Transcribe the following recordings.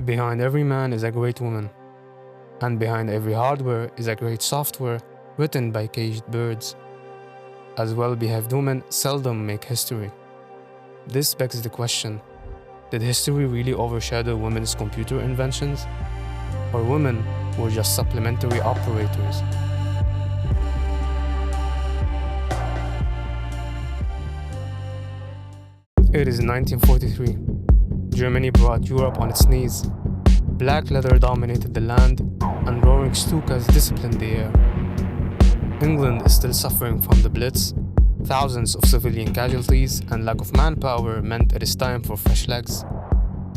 Behind every man is a great woman, and behind every hardware is a great software written by caged birds. As well-behaved women seldom make history. This begs the question, did history really overshadow women's computer inventions? Or women were just supplementary operators? It is 1943. Germany brought Europe on its knees. Black leather dominated the land, and roaring Stukas disciplined the air. England is still suffering from the Blitz. Thousands of civilian casualties and lack of manpower meant it is time for fresh legs.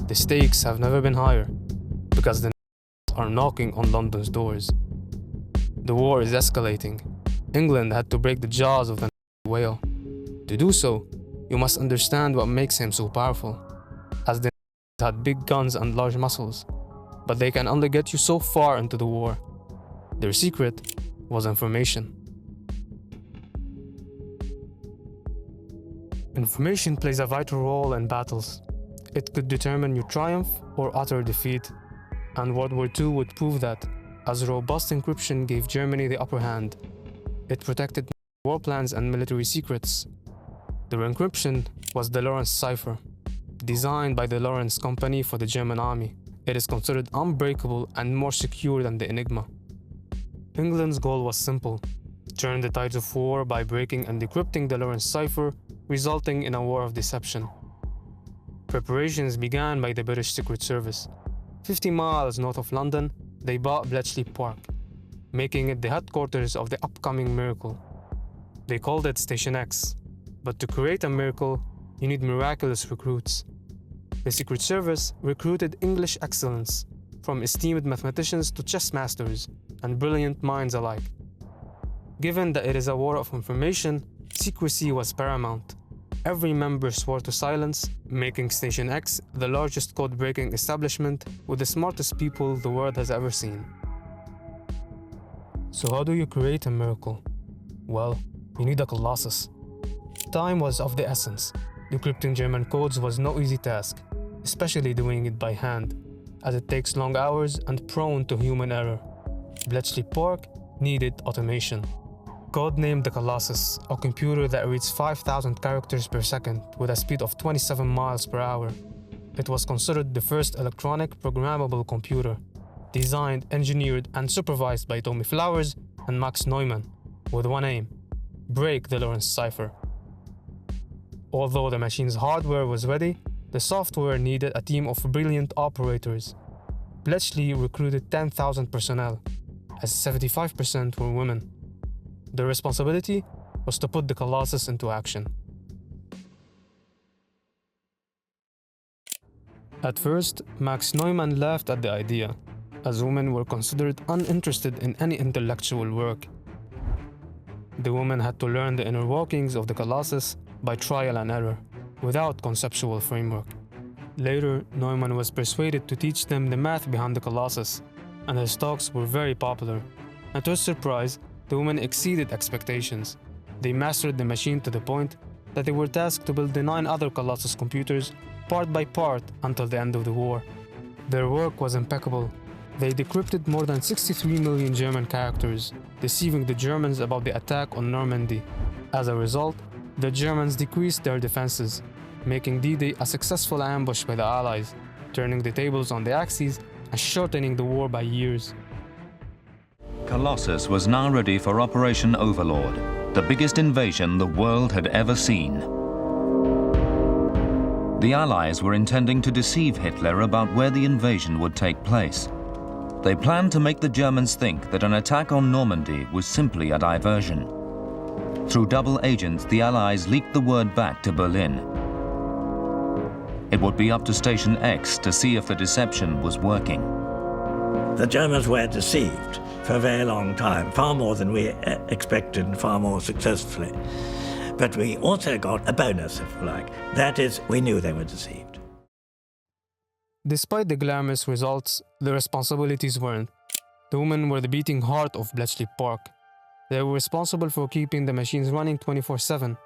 The stakes have never been higher, because the are knocking on London's doors. The war is escalating. England had to break the jaws of the whale. To do so, you must understand what makes him so powerful, as the had big guns and large muscles, but they can only get you so far into the war. Their secret was information. Information plays a vital role in battles. It could determine your triumph or utter defeat, and World War II would prove that, as robust encryption gave Germany the upper hand. It protected war plans and military secrets. Their encryption was the Lawrence cipher, designed by the Lawrence Company for the German army. It is considered unbreakable and more secure than the Enigma. England's goal was simple: turn the tides of war by breaking and decrypting the Lawrence cipher, resulting in a war of deception. Preparations began by the British Secret Service. 50 miles north of London, they bought Bletchley Park, making it the headquarters of the upcoming miracle. They called it Station X. But to create a miracle, you need miraculous recruits. The Secret Service recruited English excellence, from esteemed mathematicians to chess masters and brilliant minds alike. Given that it is a war of information, secrecy was paramount. Every member swore to silence, making Station X the largest code-breaking establishment with the smartest people the world has ever seen. So how do you create a miracle? Well, you need a Colossus. Time was of the essence. Decrypting German codes was no easy task, especially doing it by hand, as it takes long hours and prone to human error. Bletchley Park needed automation. Codenamed the Colossus, a computer that reads 5,000 characters per second with a speed of 27 miles per hour. It was considered the first electronic programmable computer, designed, engineered, and supervised by Tommy Flowers and Max Neumann, with one aim: break the Lawrence cipher. Although the machine's hardware was ready, the software needed a team of brilliant operators. Bletchley recruited 10,000 personnel, as 75% were women. Their responsibility was to put the Colossus into action. At first, Max Neumann laughed at the idea, as women were considered uninterested in any intellectual work. The women had to learn the inner workings of the Colossus by trial and error, without conceptual framework. Later, Neumann was persuaded to teach them the math behind the Colossus, and his talks were very popular. And to his surprise, the women exceeded expectations. They mastered the machine to the point that they were tasked to build the 9 other Colossus computers part by part until the end of the war. Their work was impeccable. They decrypted more than 63 million German characters, deceiving the Germans about the attack on Normandy. As a result, the Germans decreased their defenses, making D-Day a successful ambush by the Allies, turning the tables on the Axis and shortening the war by years. Colossus was now ready for Operation Overlord, the biggest invasion the world had ever seen. The Allies were intending to deceive Hitler about where the invasion would take place. They planned to make the Germans think that an attack on Normandy was simply a diversion. Through double agents, the Allies leaked the word back to Berlin. It would be up to Station X to see if the deception was working. The Germans were deceived for a very long time, far more than we expected and far more successfully. But we also got a bonus, if you like. That is, we knew they were deceived. Despite the glamorous results, the responsibilities weren't. The women were the beating heart of Bletchley Park. They were responsible for keeping the machines running 24/7,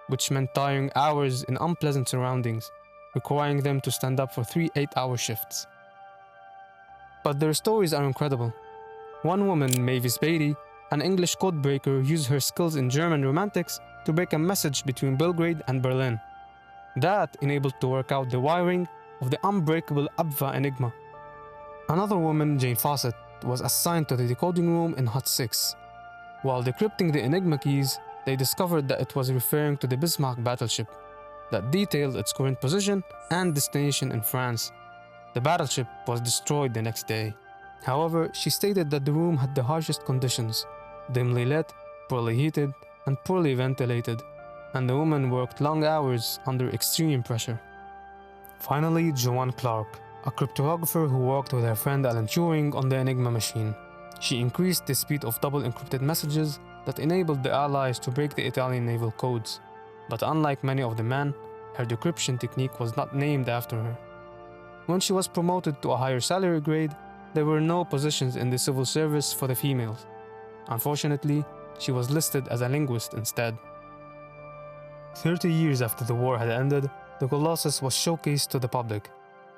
which meant tiring hours in unpleasant surroundings, requiring them to stand up for 3 8-hour shifts. But their stories are incredible. One woman, Mavis Beatty, an English codebreaker, used her skills in German romantics to break a message between Belgrade and Berlin. That enabled to work out the wiring of the unbreakable ABVA Enigma. Another woman, Jane Fawcett, was assigned to the decoding room in Hut 6. While decrypting the Enigma keys, they discovered that it was referring to the Bismarck battleship that detailed its current position and destination in France. The battleship was destroyed the next day. However, she stated that the room had the harshest conditions, dimly lit, poorly heated, and poorly ventilated, and the woman worked long hours under extreme pressure. Finally, Joanne Clark, a cryptographer who worked with her friend Alan Turing on the Enigma machine. She increased the speed of double encrypted messages that enabled the Allies to break the Italian naval codes. But unlike many of the men, her decryption technique was not named after her. When she was promoted to a higher salary grade, there were no positions in the civil service for the females. Unfortunately, she was listed as a linguist instead. 30 years after the war had ended, the Colossus was showcased to the public.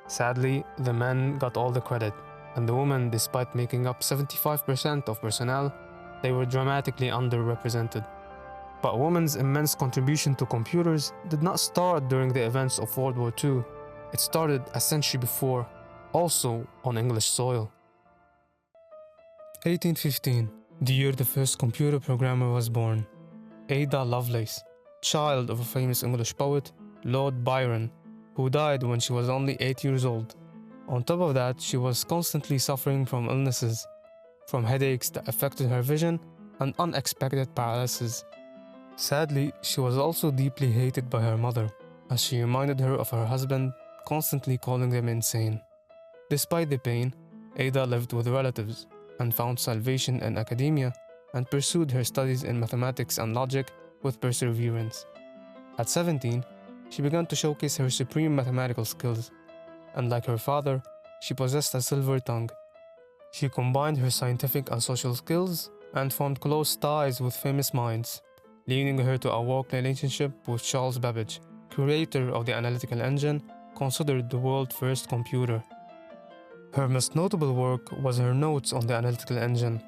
Sadly, the men got all the credit, and the women, despite making up 75% of personnel, they were dramatically underrepresented. But women's immense contribution to computers did not start during the events of World War II. It started a century before, also on English soil. 1815, the year the first computer programmer was born. Ada Lovelace, child of a famous English poet, Lord Byron, who died when she was only 8 years old. On top of that, she was constantly suffering from illnesses, from headaches that affected her vision and unexpected paralysis. Sadly, she was also deeply hated by her mother, as she reminded her of her husband, constantly calling them insane. Despite the pain, Ada lived with relatives and found salvation in academia and pursued her studies in mathematics and logic with perseverance. At 17, she began to showcase her supreme mathematical skills, and like her father, she possessed a silver tongue. She combined her scientific and social skills and formed close ties with famous minds, leading her to a work relationship with Charles Babbage, creator of the analytical engine, considered the world's first computer. Her most notable work was her notes on the analytical engine.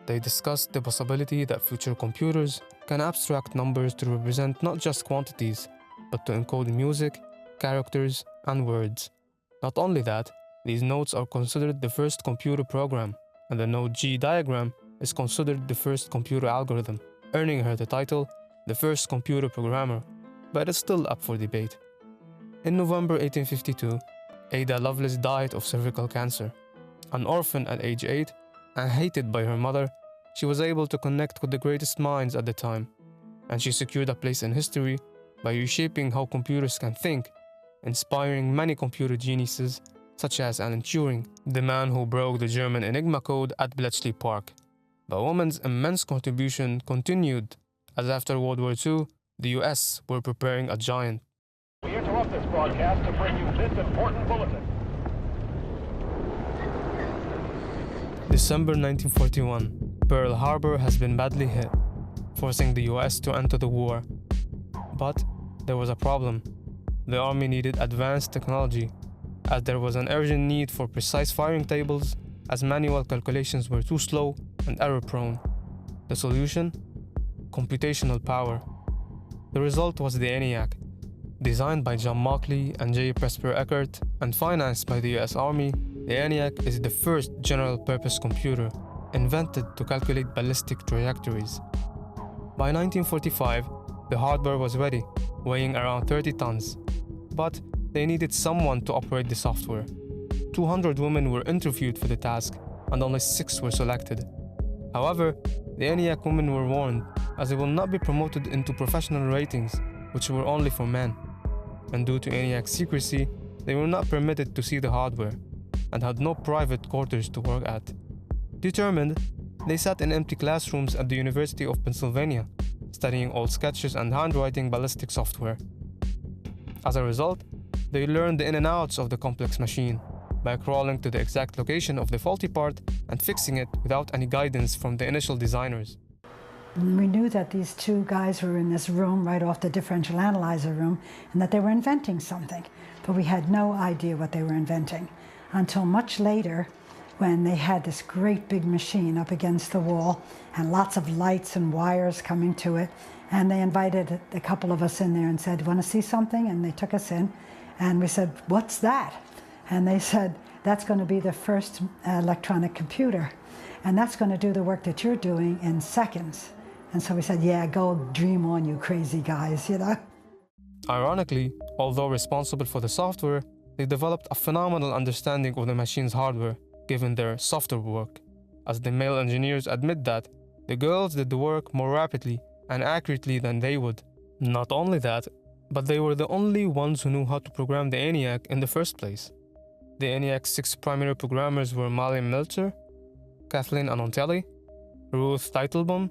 They discussed the possibility that future computers can abstract numbers to represent not just quantities, but to encode music, characters, and words. Not only that, these notes are considered the first computer program, and the node G diagram is considered the first computer algorithm, earning her the title, the first computer programmer, but it's still up for debate. In November 1852, Ada Lovelace died of cervical cancer. An orphan at age 8 and hated by her mother, she was able to connect with the greatest minds at the time, and she secured a place in history by reshaping how computers can think, inspiring many computer geniuses such as Alan Turing, the man who broke the German Enigma code at Bletchley Park. But women's immense contribution continued, as after World War II, the US were preparing a giant. We interrupt this broadcast to bring you this important bulletin. December 1941, Pearl Harbor has been badly hit, forcing the US to enter the war. But there was a problem. The army needed advanced technology, as there was an urgent need for precise firing tables, as manual calculations were too slow and error-prone. The solution? Computational power. The result was the ENIAC. Designed by John Mauchly and J. Presper Eckert and financed by the US Army, the ENIAC is the first general-purpose computer invented to calculate ballistic trajectories. By 1945, the hardware was ready, weighing around 30 tons, but they needed someone to operate the software. 200 women were interviewed for the task, and only 6 were selected. However, the ENIAC women were warned, as they will not be promoted into professional ratings, which were only for men. And due to ENIAC secrecy, they were not permitted to see the hardware, and had no private quarters to work at. Determined, they sat in empty classrooms at the University of Pennsylvania, studying old sketches and handwriting ballistic software. As a result, they learned the in and outs of the complex machine by crawling to the exact location of the faulty part and fixing it without any guidance from the initial designers. We knew that these two guys were in this room right off the differential analyzer room and that they were inventing something, but we had no idea what they were inventing until much later when they had this great big machine up against the wall and lots of lights and wires coming to it. And they invited a couple of us in there and said, "Want to see something?" And they took us in. And we said, "What's that?" And they said, "That's going to be the first electronic computer. And that's going to do the work that you're doing in seconds." And so we said, "Yeah, go dream on, you crazy guys," you know. Ironically, although responsible for the software, they developed a phenomenal understanding of the machine's hardware, given their softer work, as the male engineers admit that the girls did the work more rapidly and accurately than they would. Not only that, but they were the only ones who knew how to program the ENIAC in the first place. The ENIAC's 6 primary programmers were Molly Melcher, Kathleen Anontelli, Ruth Teitelbaum,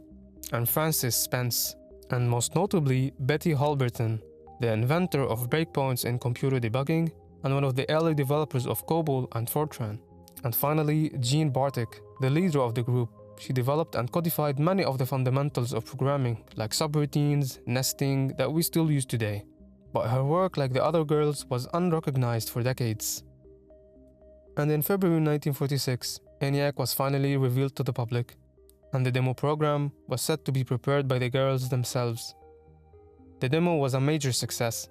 and Francis Spence, and most notably Betty Halberton, the inventor of breakpoints in computer debugging and one of the early developers of COBOL and Fortran. And finally, Jean Bartik, the leader of the group. She developed and codified many of the fundamentals of programming, like subroutines, nesting, that we still use today. But her work, like the other girls, was unrecognized for decades. And in February 1946, ENIAC was finally revealed to the public, and the demo program was set to be prepared by the girls themselves. The demo was a major success.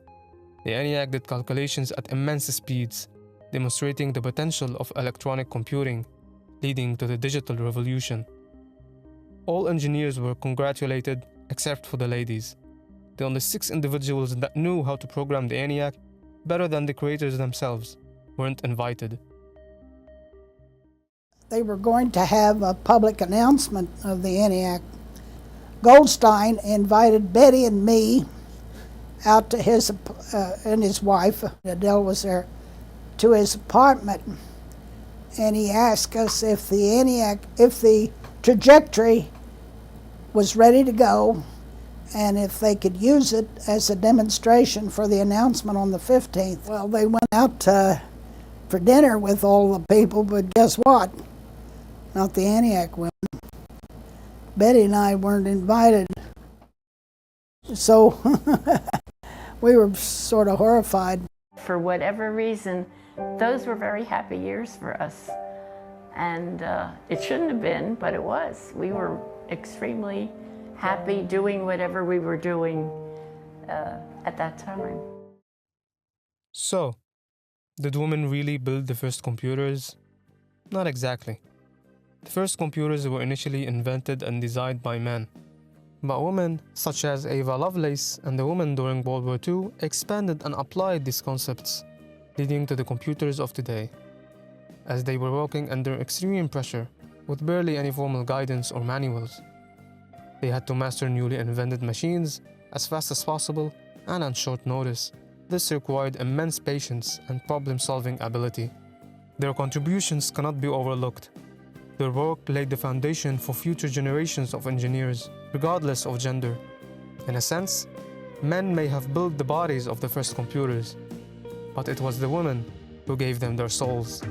The ENIAC did calculations at immense speeds, demonstrating the potential of electronic computing, leading to the digital revolution. All engineers were congratulated except for the ladies. The only 6 individuals that knew how to program the ENIAC better than the creators themselves weren't invited. They were going to have a public announcement of the ENIAC. Goldstein invited Betty and me out to his and his wife, Adele was there, to his apartment, and he asked us if the ENIAC, if the trajectory was ready to go, and if they could use it as a demonstration for the announcement on the 15th. Well, they went out for dinner with all the people, but guess what? Not the ENIAC women. Betty and I weren't invited. So we were sort of horrified. For whatever reason, those were very happy years for us. And it shouldn't have been, but it was. We were extremely happy doing whatever we were doing at that time. So, did women really build the first computers? Not exactly. The first computers were initially invented and designed by men. But women, such as Ava Lovelace and the women during World War II, expanded and applied these concepts, leading to the computers of today. As they were working under extreme pressure, with barely any formal guidance or manuals. They had to master newly invented machines as fast as possible and on short notice. This required immense patience and problem-solving ability. Their contributions cannot be overlooked. Their work laid the foundation for future generations of engineers, regardless of gender. In a sense, men may have built the bodies of the first computers, but it was the women who gave them their souls.